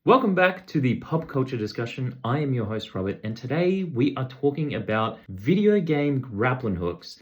Welcome back to the pop culture discussion. I am your host, Robert, and today we are talking about video game grappling hooks.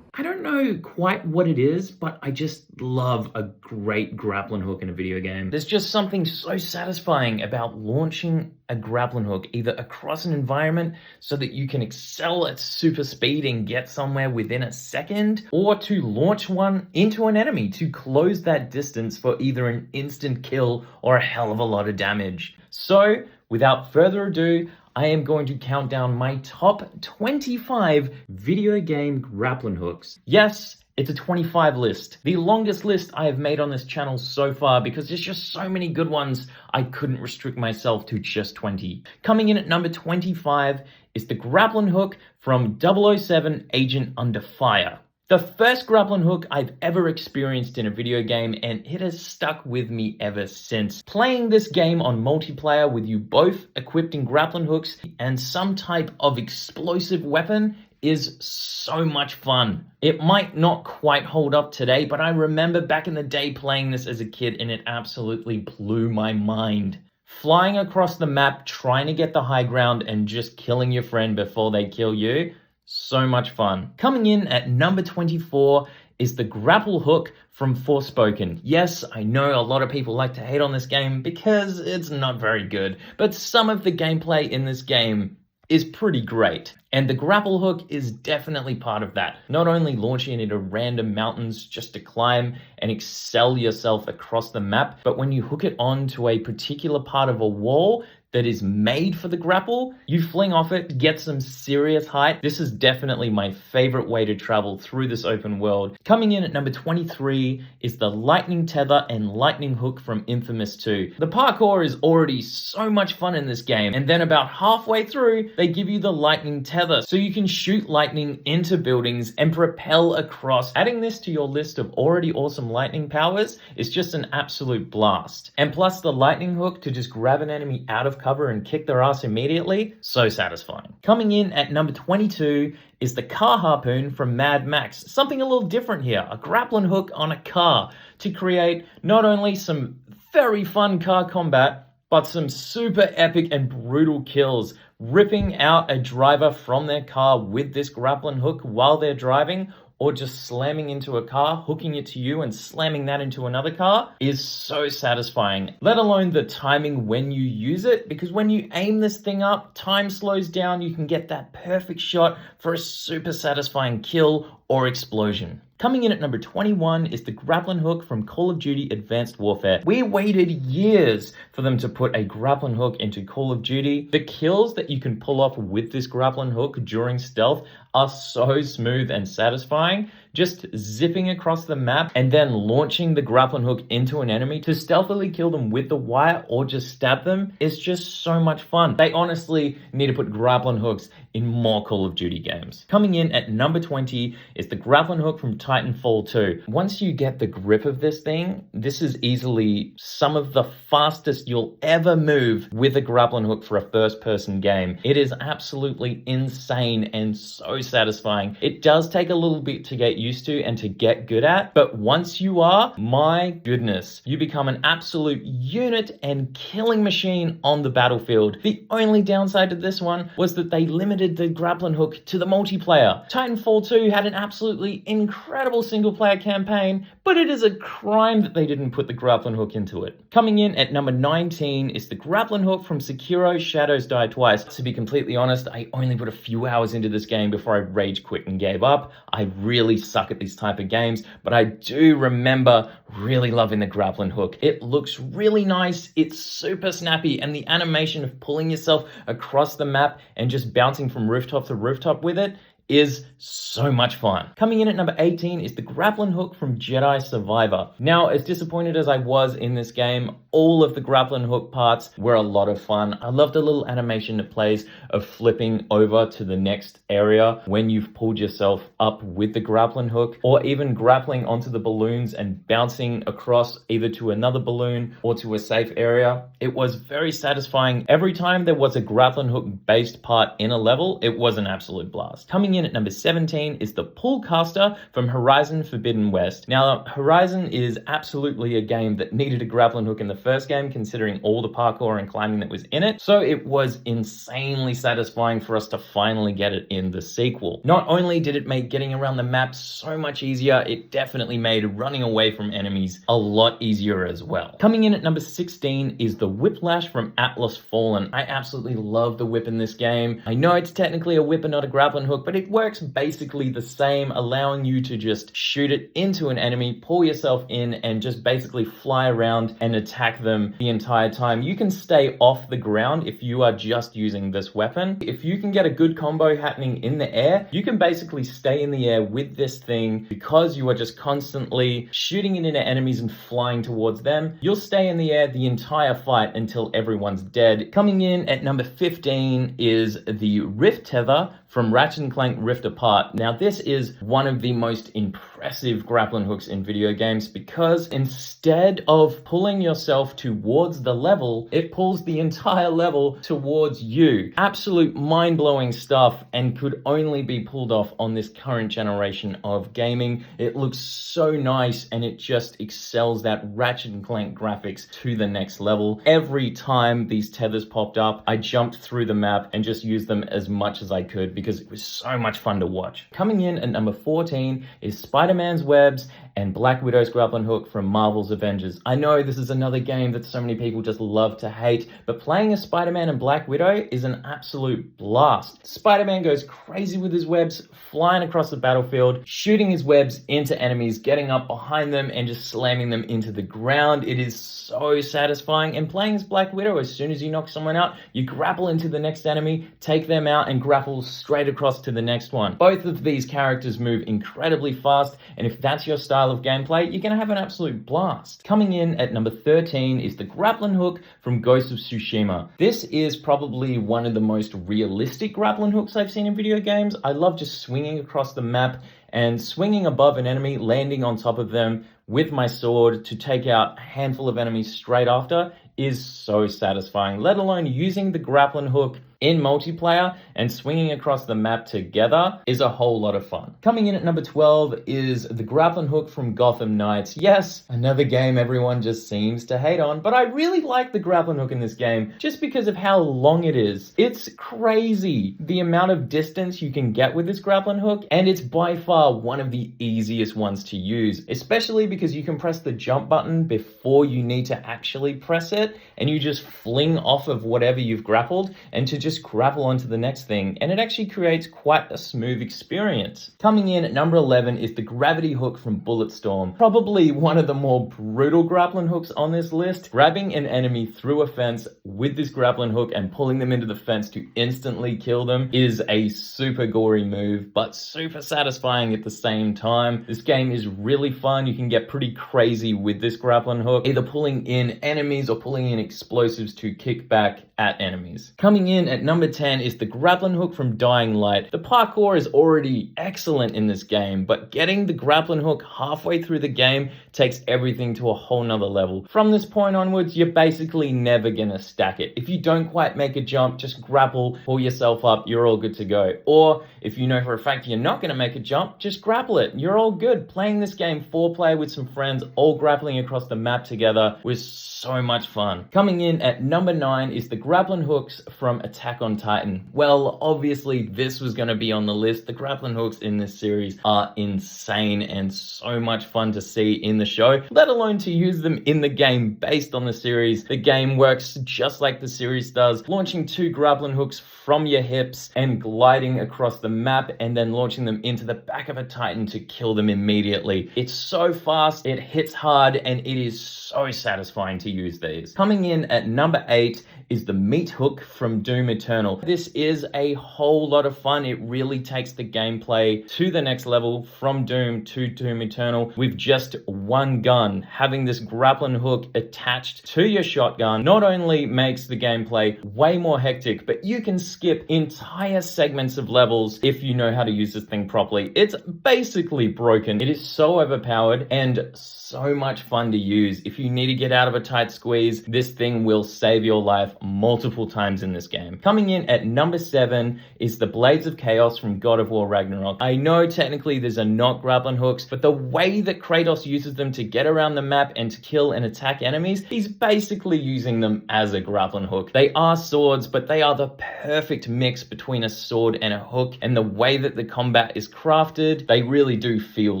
I don't know quite what it is, but I just love a great grappling hook in a video game. There's just something so satisfying about launching a grappling hook either across an environment so that you can excel at super speed and get somewhere within a second, or to launch one into an enemy to close that distance for either an instant kill or a hell of a lot of damage. So, without further ado, I am going to count down my top 25 video game grappling hooks. Yes, it's a 25 list. The longest list I have made on this channel so far because there's just so many good ones, I couldn't restrict myself to just 20. Coming in at number 25 is the grappling hook from 007 Agent Under Fire. The first grappling hook I've ever experienced in a video game, and it has stuck with me ever since. Playing this game on multiplayer with you both equipped in grappling hooks and some type of explosive weapon is so much fun. It might not quite hold up today, but I remember back in the day playing this as a kid and it absolutely blew my mind. Flying across the map, trying to get the high ground and just killing your friend before they kill you. So much fun. Coming in at number 24 is the grapple hook from Forspoken. Yes, I know a lot of people like to hate on this game because it's not very good, but some of the gameplay in this game is pretty great. And the grapple hook is definitely part of that. Not only launching into random mountains just to climb and excel yourself across the map, but when you hook it onto a particular part of a wall that is made for the grapple, you fling off it to get some serious height. This is definitely my favorite way to travel through this open world. Coming in at number 23 is the lightning tether and lightning hook from Infamous 2. The parkour is already so much fun in this game, and then about halfway through, they give you the lightning tether, so you can shoot lightning into buildings and propel across. Adding this to your list of already awesome lightning powers is just an absolute blast. And plus the lightning hook to just grab an enemy out of cover and kick their ass immediately, so satisfying. Coming in at number 22 is the car harpoon from Mad Max. Something a little different here, a grappling hook on a car to create not only some very fun car combat, but some super epic and brutal kills. Ripping out a driver from their car with this grappling hook while they're driving, or just slamming into a car, hooking it to you and slamming that into another car is so satisfying. Let alone the timing when you use it, because when you aim this thing up, time slows down, you can get that perfect shot for a super satisfying kill or explosion. Coming in at number 21 is the grappling hook from Call of Duty Advanced Warfare. We waited years for them to put a grappling hook into Call of Duty. The kills that you can pull off with this grappling hook during stealth are so smooth and satisfying. Just zipping across the map and then launching the grappling hook into an enemy to stealthily kill them with the wire or just stab them is just so much fun. They honestly need to put grappling hooks in more Call of Duty games. Coming in at number 20 is the grappling hook from Titanfall 2. Once you get the grip of this thing, this is easily some of the fastest you'll ever move with a grappling hook for a first-person game. It is absolutely insane and so satisfying. It does take a little bit to get used to and to get good at, but once you are, my goodness, you become an absolute unit and killing machine on the battlefield. The only downside to this one was that they limited the grappling hook to the multiplayer. Titanfall 2 had an absolutely incredible single player campaign, but it is a crime that they didn't put the grappling hook into it. Coming in at number 19 is the grappling hook from Sekiro Shadows Die Twice. To be completely honest, I only put a few hours into this game before I rage quit and gave up. I really suck at these type of games, but I do remember really loving the grappling hook. It looks really nice, it's super snappy, and the animation of pulling yourself across the map and just bouncing from rooftop to rooftop with it is so much fun. Coming in at number 18 is the grappling hook from Jedi Survivor. Now, as disappointed as I was in this game, all of the grappling hook parts were a lot of fun. I love the little animation it plays of flipping over to the next area when you've pulled yourself up with the grappling hook, or even grappling onto the balloons and bouncing across either to another balloon or to a safe area. It was very satisfying. Every time there was a grappling hook based part in a level, it was an absolute blast. Coming in at number 17 is the Pullcaster from Horizon Forbidden West. Now, Horizon is absolutely a game that needed a grappling hook in the first game, considering all the parkour and climbing that was in it, so it was insanely satisfying for us to finally get it in the sequel. Not only did it make getting around the map so much easier, it definitely made running away from enemies a lot easier as well. Coming in at number 16 is the Whiplash from Atlas Fallen. I absolutely love the whip in this game. I know it's technically a whip and not a grappling hook, but it works basically the same, allowing you to just shoot it into an enemy, pull yourself in, and just basically fly around and attack them the entire time. You can stay off the ground if you are just using this weapon. If you can get a good combo happening in the air, you can basically stay in the air with this thing because you are just constantly shooting it into enemies and flying towards them. You'll stay in the air the entire fight until everyone's dead. Coming in at number 15 is the Rift Tether from Ratchet & Clank Rift Apart. Now, this is one of the most impressive grappling hooks in video games because instead of pulling yourself towards the level, it pulls the entire level towards you. Absolute mind-blowing stuff, and could only be pulled off on this current generation of gaming. It looks so nice, and it just excels that Ratchet & Clank graphics to the next level. Every time these tethers popped up, I jumped through the map and just used them as much as I could because it was so much fun to watch. Coming in at number 14 is Spider-Man's webs and Black Widow's grappling hook from Marvel's Avengers. I know this is another game that so many people just love to hate, but playing as Spider-Man and Black Widow is an absolute blast. Spider-Man goes crazy with his webs, flying across the battlefield, shooting his webs into enemies, getting up behind them and just slamming them into the ground. It is so satisfying. And playing as Black Widow, as soon as you knock someone out, you grapple into the next enemy, take them out, and grapple straight across to the next one. Both of these characters move incredibly fast, and if that's your style of gameplay, you're going to have an absolute blast. Coming in at number 13 is the grappling hook from Ghost of Tsushima. This is probably one of the most realistic grappling hooks I've seen in video games. I love just swinging across the map and swinging above an enemy, landing on top of them with my sword to take out a handful of enemies straight after is so satisfying, let alone using the grappling hook in multiplayer and swinging across the map together is a whole lot of fun. Coming in at number 12 is the grappling hook from Gotham Knights. Yes, another game everyone just seems to hate on, but I really like the grappling hook in this game just because of how long it is. It's crazy the amount of distance you can get with this grappling hook, and it's by far one of the easiest ones to use, especially because you can press the jump button before you need to actually press it, and you just fling off of whatever you've grappled and to just grapple onto the next thing, and it actually creates quite a smooth experience. Coming in at number 11 is the gravity hook from Bulletstorm. Probably one of the more brutal grappling hooks on this list. Grabbing an enemy through a fence with this grappling hook and pulling them into the fence to instantly kill them is a super gory move, but super satisfying at the same time. This game is really fun. You can get pretty crazy with this grappling hook, either pulling in enemies or pulling in explosives to kick back at enemies. Coming in at number 10 is the grappling hook from Dying Light. The parkour is already excellent in this game, but getting the grappling hook halfway through the game takes everything to a whole nother level. From this point onwards, you're basically never gonna stack it. If you don't quite make a jump, just grapple, pull yourself up, you're all good to go. Or if you know for a fact you're not gonna make a jump, just grapple it. You're all good. Playing this game 4-player with some friends, all grappling across the map together was so much fun. Coming in at number 9 is the grappling hooks from Attack on Titan. Well, obviously this was going to be on the list. The grappling hooks in this series are insane and so much fun to see in the show, let alone to use them in the game based on the series. The game works just like the series does, launching 2 grappling hooks from your hips and gliding across the map and then launching them into the back of a Titan to kill them immediately. It's so fast, it hits hard, and it is so satisfying to use these. Coming in at number 8 is the meat hook from Doom Eternal. This is a whole lot of fun. It really takes the gameplay to the next level from Doom to Doom Eternal with just one gun. Having this grappling hook attached to your shotgun not only makes the gameplay way more hectic, but you can skip entire segments of levels if you know how to use this thing properly. It's basically broken. It is so overpowered and so much fun to use. If you need to get out of a tight squeeze, ways this thing will save your life multiple times in this game. Coming in at number 7 is the Blades of Chaos from God of War Ragnarok. I know technically these are not grappling hooks, but the way that Kratos uses them to get around the map and to kill and attack enemies, he's basically using them as a grappling hook. They are swords, but they are the perfect mix between a sword and a hook, and the way that the combat is crafted, they really do feel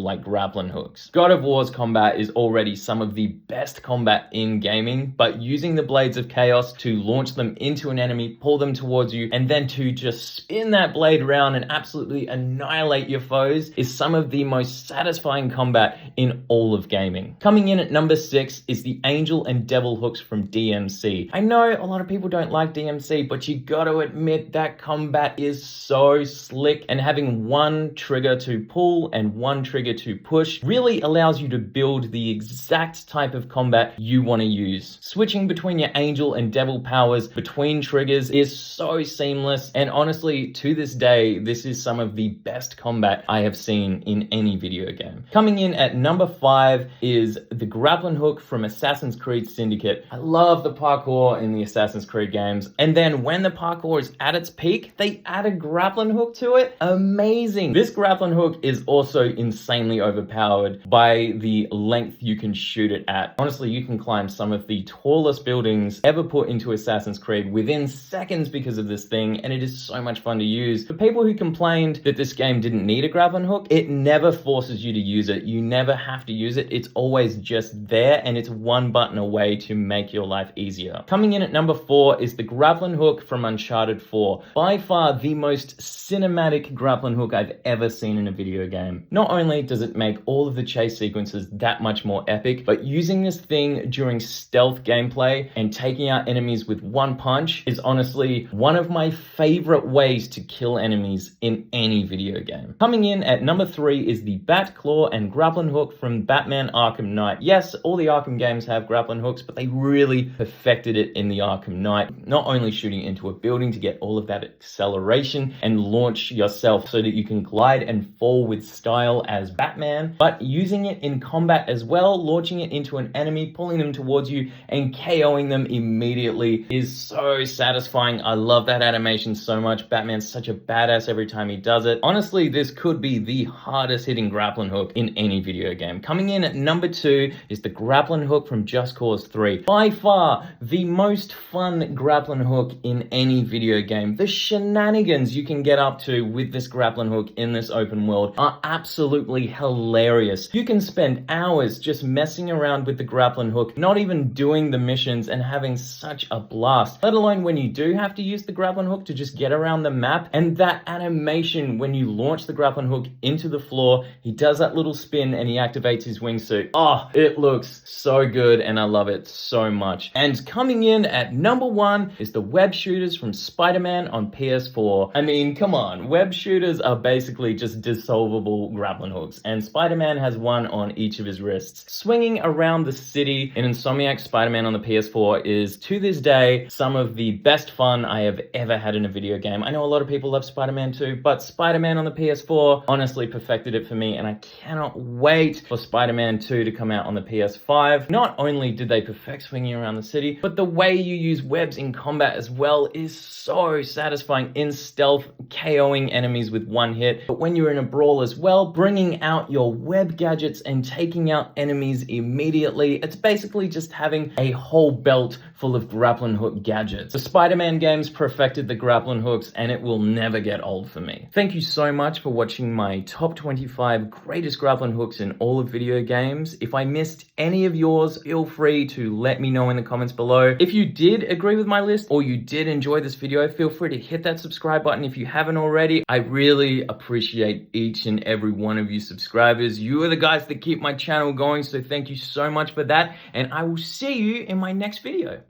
like grappling hooks. God of War's combat is already some of the best combat in gaming, but using the Blades of Chaos to launch them into an enemy, pull them towards you, and then to just spin that blade around and absolutely annihilate your foes is some of the most satisfying combat in all of gaming. Coming in at number 6 is the Angel and Devil hooks from DMC. I know a lot of people don't like DMC, but you gotta admit that combat is so slick, and having one trigger to pull and one trigger to push really allows you to build the exact type of combat you want to use. Switching between your Angel and Devil powers between triggers is so seamless, and honestly, to this day, this is some of the best combat I have seen in any video game. Coming in at number 5 is the grappling hook from Assassin's Creed Syndicate. I love the parkour in the Assassin's Creed games, and then when the parkour is at its peak, they add a grappling hook to it. Amazing. This grappling hook is also insanely overpowered by the length you can shoot it at. Honestly, you can climb some of the tallest buildings ever put into Assassin's Creed within seconds because of this thing, and it is so much fun to use. For people who complained that this game didn't need a grappling hook, it never forces you to use it. You never have to use it. It's always just there, and it's one button away to make your life easier. Coming in at number 4 is the grappling hook from Uncharted 4. By far the most cinematic grappling hook I've ever seen in a video game. Not only does it make all of the chase sequences that much more epic, but using this thing during stealth gameplay and taking out enemies with one punch is honestly one of my favorite ways to kill enemies in any video game. Coming in at number 3 is the Bat Claw and grappling hook from Batman Arkham Knight. Yes, all the Arkham games have grappling hooks, but they really perfected it in the Arkham Knight. Not only shooting into a building to get all of that acceleration and launch yourself so that you can glide and fall with style as Batman, but using it in combat as well, launching it into an enemy, pulling them towards you and KOing them immediately is so satisfying. I love that animation so much. Batman's such a badass every time he does it. Honestly, this could be the hardest hitting grappling hook in any video game. Coming in at number 2 is the grappling hook from Just Cause 3. By far the most fun grappling hook in any video game. The shenanigans you can get up to with this grappling hook in this open world are absolutely hilarious. You can spend hours just messing around with the grappling hook, not even doing the missions, and having such a blast, let alone when you do have to use the grappling hook to just get around the map. And that animation when you launch the grappling hook into the floor, he does that little spin and he activates his wingsuit. Oh, it looks so good and I love it so much. And coming in at number 1 is the web shooters from Spider-Man on PS4. I mean, come on, web shooters are basically just dissolvable grappling hooks, and Spider-Man has one on each of his wrists. Swinging around the city in Insomniac Spider-Man on the PS4 is, to this day, some of the best fun I have ever had in a video game. I know a lot of people love Spider-Man 2, but Spider-Man on the PS4 honestly perfected it for me, and I cannot wait for Spider-Man 2 to come out on the PS5. Not only did they perfect swinging around the city, but the way you use webs in combat as well is so satisfying in stealth, KOing enemies with one hit. But when you're in a brawl as well, bringing out your web gadgets and taking out enemies immediately, it's basically just having a whole belt full of grappling hook gadgets. The Spider-Man games perfected the grappling hooks, and it will never get old for me. Thank you so much for watching my top 25 greatest grappling hooks in all of video games. If I missed any of yours, feel free to let me know in the comments below. If you did agree with my list or you did enjoy this video, feel free to hit that subscribe button if you haven't already. I really appreciate each and every one of you subscribers. You are the guys that keep my channel going, so thank you so much for that, and I will see you in my next video.